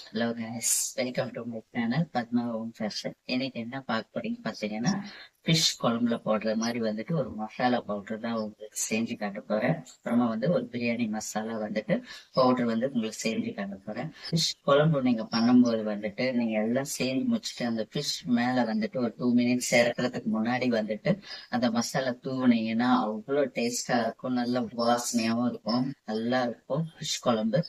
Hello guys, welcome to my channel Padma home fashion. இன்னைக்கு என்ன பார்க்க போறீங்க பார்த்தீங்கன்னா, ஃபிஷ் குழம்புல போடுற மாதிரி ஒரு மசாலா பவுடர் தான் உங்களுக்கு செஞ்சு காட்ட போறேன். அப்புறமா ஒரு பிரியாணி மசாலா பவுடர் உங்களுக்கு செஞ்சு காட்ட போறேன். ஃபிஷ் குழம்பு நீங்க பண்ணும்போது நீங்க எல்லாம் செஞ்சு முடிச்சுட்டு அந்த ஃபிஷ் மேல ஒரு 2 மினிட்ஸ் இறக்குறதுக்கு முன்னாடி அந்த மசாலா தூவுனீங்கன்னா அவ்வளோ டேஸ்டா இருக்கும், நல்ல வாசனையாவும் இருக்கும், நல்லா இருக்கும் ஃபிஷ் குழம்பு.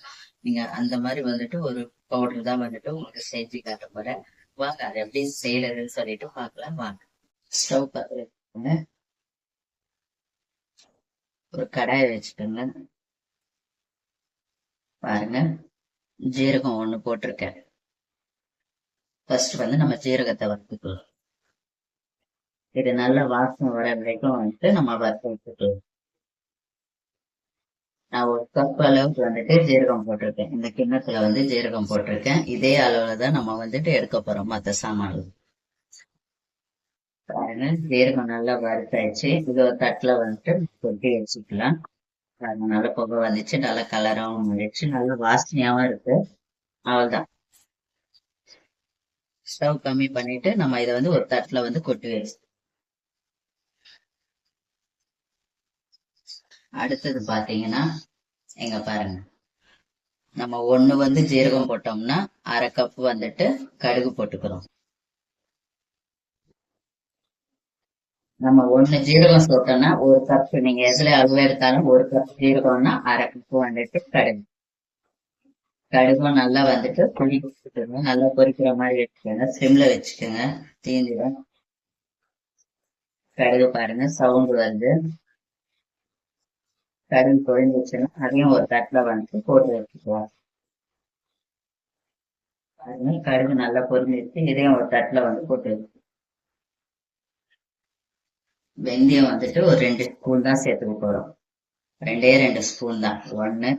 நீங்க அந்த மாதிரி ஒரு பவுடர் தான் உங்களுக்கு செஞ்சு காட்ட போறேன். வாங்க அதை எப்படி செய்யறதுன்னு சொல்லிட்டு பார்க்கலாம் வாங்க. ஸ்டவ் பற்ற வச்சுக்கோங்க. ஒரு கடாயை வச்சுக்கோங்க. பாருங்க, ஜீரகம் ஒண்ணு போட்டிருக்கேன். ஃபர்ஸ்ட் நம்ம ஜீரகத்தை வறுத்துக்கலாம். இது நல்ல வாசனை வர வரைக்கும் நம்ம வறுத்து வச்சுக்கலாம். நான் ஒரு கப் அளவுக்கு ஜீரகம் போட்டிருக்கேன். இந்த கிண்ணத்துல ஜீரகம் போட்டிருக்கேன். இதே அளவுல தான் நம்ம எடுக்க போறோம் மத்த சாமான். பாருங்க, ஜீரகம் நல்லா வறுத்தாச்சு. இது ஒரு தட்டுல கொட்டி வச்சுக்கலாம். நல்ல புகை வந்துச்சு, நல்ல கலராகவும் வந்துச்சு, நல்ல வாசனையாவும் இருக்கு. அவ்வளவுதான். ஸ்டவ் கம்மி பண்ணிட்டு நம்ம இதை ஒரு தட்டுல கொட்டி வச்சு. அடுத்தது பாத்தீங்கன்னா, எங்க பாருங்க, நம்ம ஒண்ணு ஜீரகம் போட்டோம்னா அரை கப் கடுகு போட்டுக்கிறோம். நம்ம ஒண்ணு ஜீரகம் போட்டோம்னா ஒரு கப், நீங்க எதுல அளவு எடுத்தாலும் ஒரு கப் ஜீரகம்னா அரை கப் கடுகு. கடுகும் நல்லா புளி கொடுத்துக்கோங்க. நல்லா பொரிக்கிற மாதிரி வச்சுக்கோங்க. சிம்ல வச்சுக்கோங்க, தீந்துடும். கடுகு பாருங்க சவுண்ட் வருது. கடுகு பொரிஞ்சிச்சுன்னா அதையும் ஒரு தட்டுல போட்டு வச்சுக்கலாம். பாருங்க, கடுகு நல்லா பொரிஞ்சிச்சு. இதையும் ஒரு தட்டுல போட்டு வச்சு. வெந்தயம் ஒரு 2 ஸ்பூன் தான் சேர்த்துக்க போறோம். 2 ஸ்பூன் தான். 1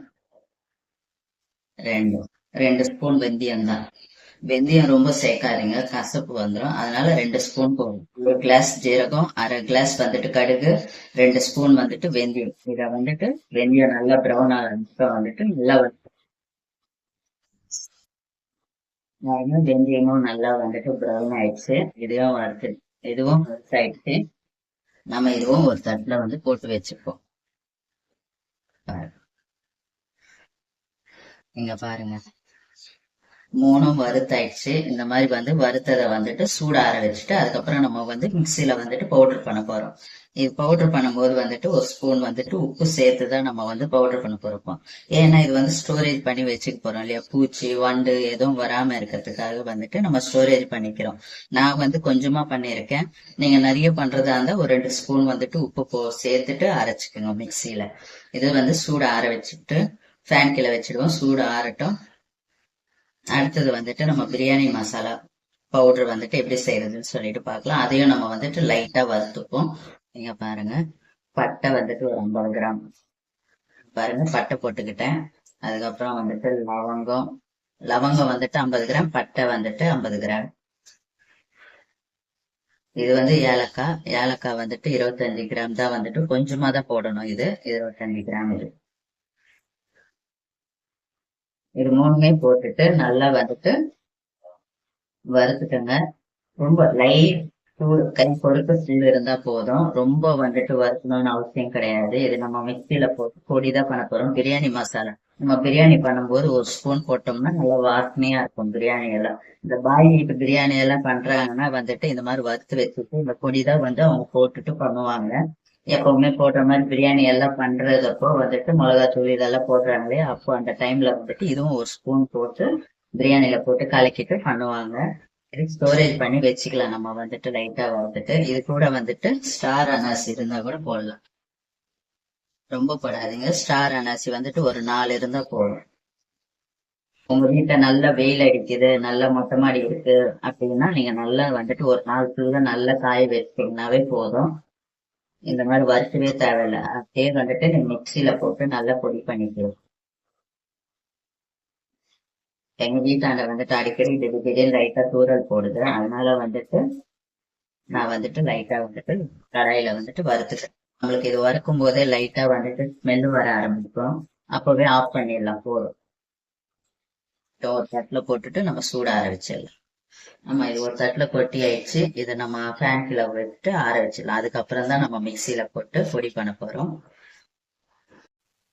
2 2 ஸ்பூன் வெந்தயம் தான். வெந்தயம் ரொம்ப சேர்க்காதீங்க, கசப்பு வந்துடும். அதனால 2 ஸ்பூன் போடும். ஒரு கிளாஸ் ஜீரகம், அரை கிளாஸ் கடுகு, 2 ஸ்பூன் வெந்தயம். இத வெந்தயம் நல்லா பிரவுன் ஆரம்பிச்சு நல்லா வெந்தயமும் நல்லா பிரவுன் ஆயிடுச்சு. இதையும் இதுவும் வறுத்தாயிடுச்சு. நம்ம இதுவும் ஒரு தட்டுல போட்டு வச்சுப்போம். இங்க பாருங்க, 3 வறுத்தாயிடுச்சு. இந்த மாதிரி வறுத்ததை சூட ஆற வச்சுட்டு அதுக்கப்புறம் நம்ம மிக்சியில பவுடர் பண்ண போறோம். இது பவுடர் பண்ணும்போது ஒரு ஸ்பூன் உப்பு சேர்த்துதான் நம்ம பவுடர் பண்ண போறோம். ஏன்னா இது ஸ்டோரேஜ் பண்ணி வச்சுக்க போறோம் இல்லையா, பூச்சி வண்டு எதுவும் வராம இருக்கிறதுக்காக நம்ம ஸ்டோரேஜ் பண்ணிக்கிறோம். நான் கொஞ்சமா பண்ணியிருக்கேன். நீங்க நிறைய பண்றதா இருந்தா ஒரு 2 ஸ்பூன் உப்பு சேர்த்துட்டு அரைச்சுக்கோங்க மிக்சியில. இது சூட ஆற வச்சுட்டு ஃபேன் கீழே வச்சிடுவோம், சூடு ஆறட்டும். அடுத்தது நம்ம பிரியாணி மசாலா பவுடர் எப்படி செய்யறதுன்னு சொல்லிட்டு பார்க்கலாம். அதையும் நம்ம லைட்டா வறுத்துப்போம். நீங்க பாருங்க, பட்டை ஒரு 50 கிராம். பாருங்க, பட்டை போட்டுக்கிட்டேன். அதுக்கப்புறம் லவங்கம். லவங்கம் 50 கிராம், பட்டை 50 கிராம். இது ஏலக்காய். ஏலக்காய் 25 கிராம் தான் கொஞ்சமா தான் போடணும். இது 25 கிராம். இது மூணுமே போட்டுட்டு நல்லா வறுத்துக்கங்க. ரொம்ப லைட் சூடு, கை பொறுக்க சூடு இருந்தா போதும். ரொம்ப வறுக்கணும்னு அவசியம் கிடையாது. இது நம்ம மிக்சியில போட்டு பொடிதான் பண்ண போறோம். பிரியாணி மசாலா நம்ம பிரியாணி பண்ணும்போது ஒரு ஸ்பூன் போட்டோம்னா நல்லா வாசனையா இருக்கும் பிரியாணி எல்லாம். இந்த பாய் வீட்டு பிரியாணி எல்லாம் பண்றாங்கன்னா இந்த மாதிரி வறுத்து வச்சுட்டு இந்த பொடிதான் அவங்க போட்டுட்டு பண்ணுவாங்க. எப்பவுமே போடுற மாதிரி பிரியாணி எல்லாம் பண்றதப்போ மிளகாத்தூள் இதெல்லாம் போடுறாங்களே, அப்போ அந்த டைம்ல இதுவும் ஒரு ஸ்பூன் போட்டு பிரியாணில போட்டு கலக்கிட்டு பண்ணுவாங்க. ஸ்டோரேஜ் பண்ணி வச்சுக்கலாம். நம்ம லைட்டா இது கூட ஸ்டார் அனாசி இருந்தா கூட போடலாம். ரொம்ப போடாதீங்க. ஸ்டார் அனாசி ஒரு 4 இருந்தா போதும். உங்க வீட்டுல நல்ல வெயில் அடிக்குது, நல்ல மொட்டை மாடி இருக்கு அப்படின்னா நீங்க நல்லா ஒரு நாள் ஃபுல்லா நல்லா காய வச்சிட்டீங்கன்னாவே போதும். இந்த மாதிரி வறுக்கவே தேவையில்லை. அப்படியே நீங்க மிக்சியில போட்டு நல்லா பொடி பண்ணிக்கலாம். எங்க வீட்டாண்ட அடிக்கடி திடீர்னு லைட்டா தூரல் போடுது. அதனால நான் லைட்டா கடாயில வறுத்துட்டேன். நம்மளுக்கு இது வறுக்கும் போதே லைட்டா ஸ்மெல் வர ஆரம்பிக்கும். அப்பவே ஆஃப் பண்ணிடலாம் போதும். ஒரு தட்டுல போட்டுட்டு நம்ம சூட ஆற வச்சிடலாம். நம்ம இது ஒரு தட்டுல கொட்டி ஆயிடுச்சு. இதை நம்ம ஃபேன் கீழே விட்டு ஆற வச்சிடலாம். அதுக்கப்புறம் தான் நம்ம மிக்சியில போட்டு பொடி பண்ண போறோம்.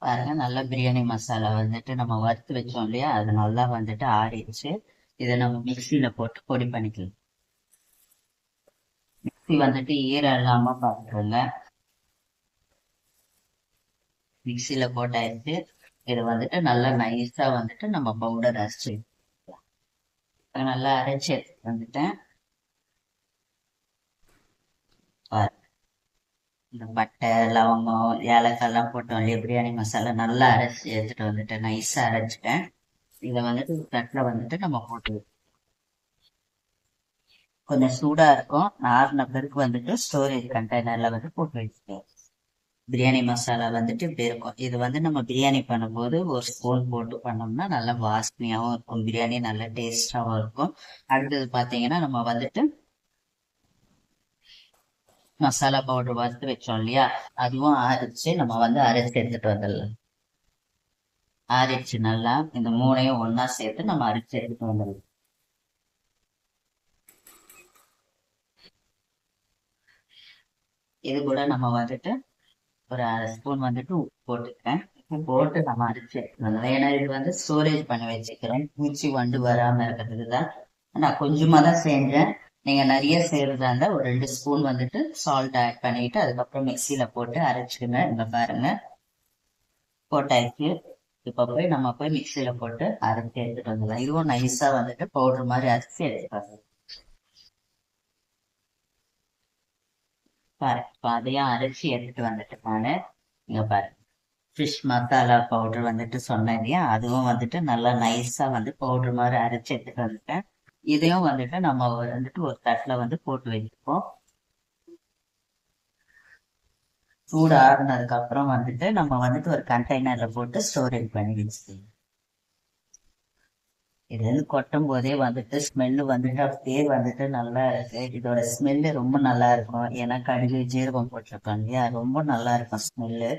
பாருங்க, நல்லா பிரியாணி மசாலா வந்துட்டு நம்ம வறுத்து வச்சோம் இல்லையா, அது நல்லா வந்துட்டு ஆறிடுச்சு. இதை நம்ம மிக்சியில போட்டு பொடி பண்ணிக்கலாம். மிக்சி வந்துட்டு ஈரம் இல்லாம பார்த்துருங்க. மிக்சியில போட்டாயிடுச்சு. இது வந்துட்டு நல்லா நைஸா வந்துட்டு நம்ம பவுடர் அரைச்சு நல்லா அரைச்சி எடுத்துட்டு வந்துட்டேன். இந்த பட்டை, லவங்கம், ஏலக்காய் எல்லாம் போட்டோம் இல்லையா, பிரியாணி மசாலா நல்லா அரைச்சி எடுத்துட்டு வந்துட்டேன். நைஸா அரைச்சிட்டேன். இதை வந்துட்டு தட்டுல வந்துட்டு நம்ம போட்டு கொஞ்சம் சூடா இருக்கும். நார்ன பிறகு வந்துட்டு ஸ்டோரேஜ் கண்டெய்னர்ல வந்து போட்டு வச்சுட்டேன். பிரியாணி மசாலா வந்துட்டு இப்படி இருக்கும். இது வந்து நம்ம பிரியாணி பண்ணும்போது ஒரு ஸ்பூன் போட்டு பண்ணோம்னா நல்லா வாசனையாகவும் இருக்கும். பிரியாணி நல்லா டேஸ்டாகவும் இருக்கும். அடுத்தது பார்த்தீங்கன்னா நம்ம வந்துட்டு மசாலா பவுடர் வறுத்து வச்சோம் இல்லையா, அதுவும் அரைச்சு நம்ம வந்து அரைச்சு எடுத்துட்டு வந்துடலாம். ஆறிடுச்சு நல்லா. இந்த மூணையும் ஒன்னா சேர்த்து நம்ம அரைச்சு எடுத்துட்டு வந்துடலாம். இது கூட நம்ம வந்துட்டு ஒரு அரை ஸ்பூன் வந்துட்டு உப்பு போட்டுக்கிறேன். உப்பு போட்டு நம்ம அரைச்சு எடுத்துக்கலாம். ஏன்னா இது வந்து ஸ்டோரேஜ் பண்ணி வச்சுக்கிறேன், பூச்சி வண்டு வராம இருக்கிறதுக்கு தான். நான் கொஞ்சமா தான் செஞ்சேன். நீங்க நிறைய செய்யறதா இருந்தா ஒரு 2 ஸ்பூன் வந்துட்டு சால்ட் ஆட் பண்ணிட்டு அதுக்கப்புறம் மிக்சியில போட்டு அரைச்சிடுங்க. இங்க பாருங்க, போட்டாச்சு. இப்ப போய் நம்ம போய் மிக்சியில போட்டு அரைச்சி எடுத்துட்டு வந்துடலாம். இதுவும் நைஸா வந்துட்டு பவுடர் மாதிரி அரைச்சி எடுத்துக்கலாம். பாருங்க, இப்ப அதையும் அரைச்சி எடுத்துட்டு வந்துட்டு நானு இங்க பாருங்க, ஃபிஷ் மசாலா பவுடர் வந்துட்டு சொன்னேன் இல்லையா, அதுவும் வந்துட்டு நல்லா நைஸா வந்து பவுடர் மாதிரி அரைச்சி எடுத்துட்டு வந்துட்டேன். இதையும் வந்துட்டு நம்ம வந்துட்டு ஒரு தட்டுல வந்து போட்டு வச்சுப்போம். சூடு ஆறுனதுக்கு அப்புறம் வந்துட்டு நம்ம வந்துட்டு ஒரு கண்டெய்னர்ல போட்டு ஸ்டோரேஜ் பண்ணி வச்சுக்கலாம். இது வந்து கொட்டும் போதே வந்துட்டு ஸ்மெல்லு வந்துட்டு அப்படியே வந்துட்டு நல்லா இருக்கு. இதோட ஸ்மெல்லு ரொம்ப நல்லா இருக்கும். ஏன்னா கடுகு ஜீரகம் போட்டிருக்கோம் இல்லையா, ரொம்ப நல்லா இருக்கும் ஸ்மெல்லு.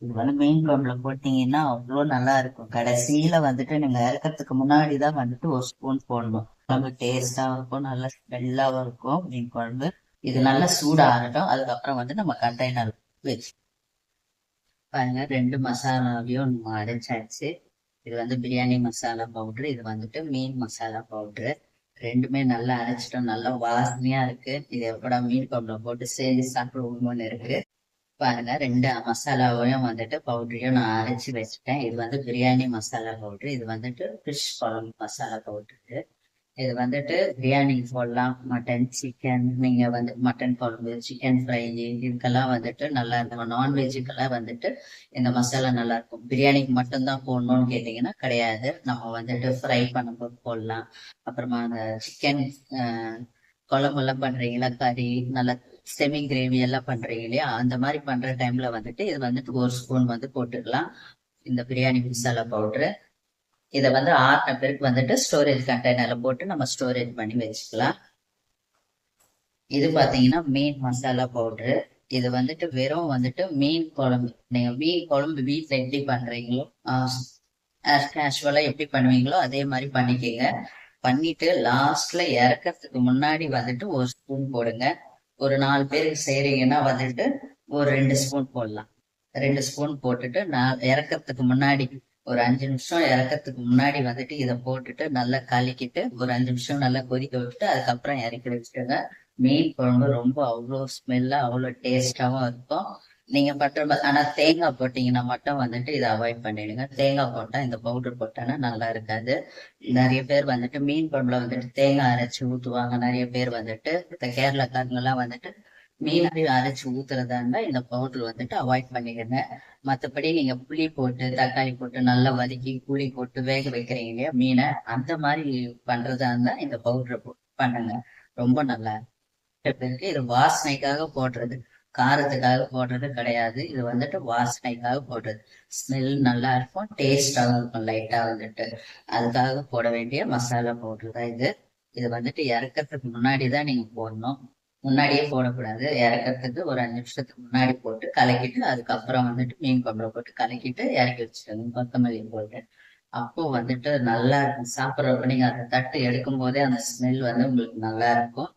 இது வந்து மீன் குழம்புல போட்டீங்கன்னா அவ்வளோ நல்லா இருக்கும். கடைசியில வந்துட்டு நீங்க இறக்கறதுக்கு முன்னாடிதான் வந்துட்டு ஒரு ஸ்பூன் போடணும். குழம்பு டேஸ்டாவும் இருக்கும், நல்லா ஸ்மெல்லாவும் இருக்கும் மீன் குழம்பு. இது நல்லா சூடு ஆகட்டும். அதுக்கப்புறம் வந்து நம்ம கண்டெய்னர் வச்சு பாருங்க, 2 மசாலாவையும் நம்ம அரைச்சாச்சு. இது வந்து பிரியாணி மசாலா பவுடர், இது வந்துட்டு மீன் மசாலா பவுடர். ரெண்டுமே நல்லா அரைச்சிட்டோம். நல்லா வாசனையா இருக்கு. இது எப்படா மீன் குழம்புல போட்டு செஞ்சு சாப்பிடுவோம்னு இருக்கு. பாருங்க, 2 மசாலாவையும் வந்துட்டு பவுடரையும் நான் அரைச்சி வச்சுட்டேன். இது வந்து பிரியாணி மசாலா பவுடர், இது வந்துட்டு ஃபிஷ் குழம்பு மசாலா பவுடர். இது வந்துட்டு பிரியாணி போடலாம், மட்டன், சிக்கன், நீங்க வந்து மட்டன் குழம்பு, சிக்கன் ஃப்ரை, இதுக்கெல்லாம் வந்துட்டு நல்லா இருக்கும். நான்வெஜ்ஜுக்கெல்லாம் வந்துட்டு இந்த மசாலா நல்லா இருக்கும். பிரியாணிக்கு மட்டும்தான் போடணும்னு கேட்டீங்கன்னா கிடையாது. நம்ம வந்துட்டு ஃப்ரை பண்ணும்போது போடலாம். அப்புறமா அந்த சிக்கன் குழம்பு எல்லாம் பண்றீங்களா, கறி நல்லா செமி கிரேவி எல்லாம் பண்றீங்க இல்லையா, அந்த மாதிரி பண்ற டைம்ல வந்துட்டு இது வந்துட்டு ஒரு ஸ்பூன் வந்து போட்டுக்கலாம், இந்த பிரியாணி மசாலா பவுடர். இதை வந்து ஆறின பிறகு வந்துட்டு ஸ்டோரேஜ் கண்டெய்னர்ல போட்டு நம்ம ஸ்டோரேஜ் பண்ணி வச்சுக்கலாம். இது பாத்தீங்கன்னா மீன் மசாலா பவுடரு. இது வந்துட்டு வெறும் வந்துட்டு மீன் குழம்பு, நீங்க மீன் குழம்பு வீட்டுல எப்படி பண்றீங்களோ கேஷுவலா எப்படி பண்ணுவீங்களோ அதே மாதிரி பண்ணிக்கங்க. பண்ணிட்டு லாஸ்ட்ல இறக்கறதுக்கு முன்னாடி வந்துட்டு ஒரு ஸ்பூன் போடுங்க. ஒரு 4 பேருக்கு செய்றீங்கன்னா வந்துட்டு ஒரு 2 ஸ்பூன் போடலாம். 2 ஸ்பூன் போட்டுட்டு நான் இறக்கறதுக்கு முன்னாடி ஒரு 5 நிமிஷம் இறக்கறதுக்கு முன்னாடி வந்துட்டு இதை போட்டுட்டு நல்லா கலக்கிட்டு ஒரு 5 நிமிஷம் நல்லா கொதிக்க விட்டு அதுக்கப்புறம் இறக்கி வச்சுட்டுங்க. மீன் குழம்பு ரொம்ப அவ்வளோ ஸ்மெல்லா அவ்வளோ டேஸ்டாவும் இருக்கும். நீங்க பண்ற ஆனா தேங்காய் போட்டீங்கன்னா மட்டும் வந்துட்டு இதை அவாய்ட் பண்ணிடுங்க. தேங்காய் போட்டா இந்த பவுடர் போட்டானா நல்லா இருக்காது. நிறைய பேர் வந்துட்டு மீன் குழம்புல வந்துட்டு தேங்காய் அரைச்சு ஊத்துவாங்க. நிறைய பேர் வந்துட்டு இந்த கேரளாக்காரங்க எல்லாம் வந்துட்டு மீன் அரைச்சு ஊத்துறதா இருந்தா இந்த பவுடர் வந்துட்டு அவாய்ட் பண்ணிடுங்க. மற்றபடி நீங்க புளி போட்டு தக்காளி போட்டு நல்லா வதக்கி புளி போட்டு வேக வைக்கிறீங்க இல்லையா மீனை, அந்த மாதிரி பண்றதா இருந்தா இந்த பவுடரை பண்ணுங்க, ரொம்ப நல்லா இருக்கு. இது வாசனைக்காக போடுறது, காரத்துக்காக போடுறது கிடையாது. இது வந்துட்டு வாசனைக்காக போடுறது. ஸ்மெல் நல்லா இருக்கும், டேஸ்டாகவும் இருக்கும் லைட்டா வந்துட்டு. அதுக்காக போட வேண்டிய மசாலா பவுடர் தான் இது. இது வந்துட்டு இறக்கறதுக்கு முன்னாடிதான் நீங்க போடணும், முன்னாடியே போடக்கூடாது. இறக்கறதுக்கு ஒரு 5 நிமிஷத்துக்கு முன்னாடி போட்டு கலக்கிட்டு அதுக்கப்புறம் வந்துட்டு மீன் குழம்புல போட்டு கலக்கிட்டு இறக்கி வச்சுக்கோங்க, கொத்தமல்லி போட்டு. அப்போ வந்துட்டு நல்லா இருக்கும் சாப்பிட்றப்ப. நீங்க அந்த தட்டு எடுக்கும் போதே அந்த ஸ்மெல் வந்து உங்களுக்கு நல்லா இருக்கும்.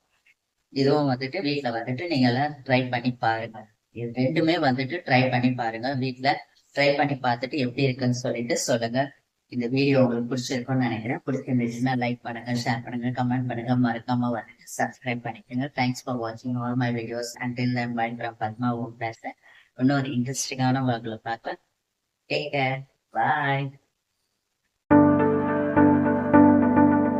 இதுவும் வந்துட்டு வீட்ல வந்துட்டு நீங்க எல்லாம் ட்ரை பண்ணி பாருங்க. இது ரெண்டுமே வந்துட்டு ட்ரை பண்ணி பாருங்க. வீட்ல ட்ரை பண்ணி பார்த்துட்டு எப்படி இருக்குன்னு சொல்லிட்டு சொல்லுங்க. இந்த வீடியோ உங்களுக்கு பிடிச்சிருக்கும்னு நினைக்கிறேன். பிடிச்சிருந்துச்சுன்னா லைக் பண்ணுங்க, ஷேர் பண்ணுங்க, கமெண்ட் பண்ணுங்க, மறக்காம வந்துட்டு சப்ஸ்கிரைப் பண்ணிக்கோங்க. தேங்க்ஸ் ஃபார் வாட்சிங் all my videos. Until then bye from Padma. பேசுறேன். இன்னொரு இன்ட்ரெஸ்டிங்கான வகையில் பார்க்க. Take care. பாய்.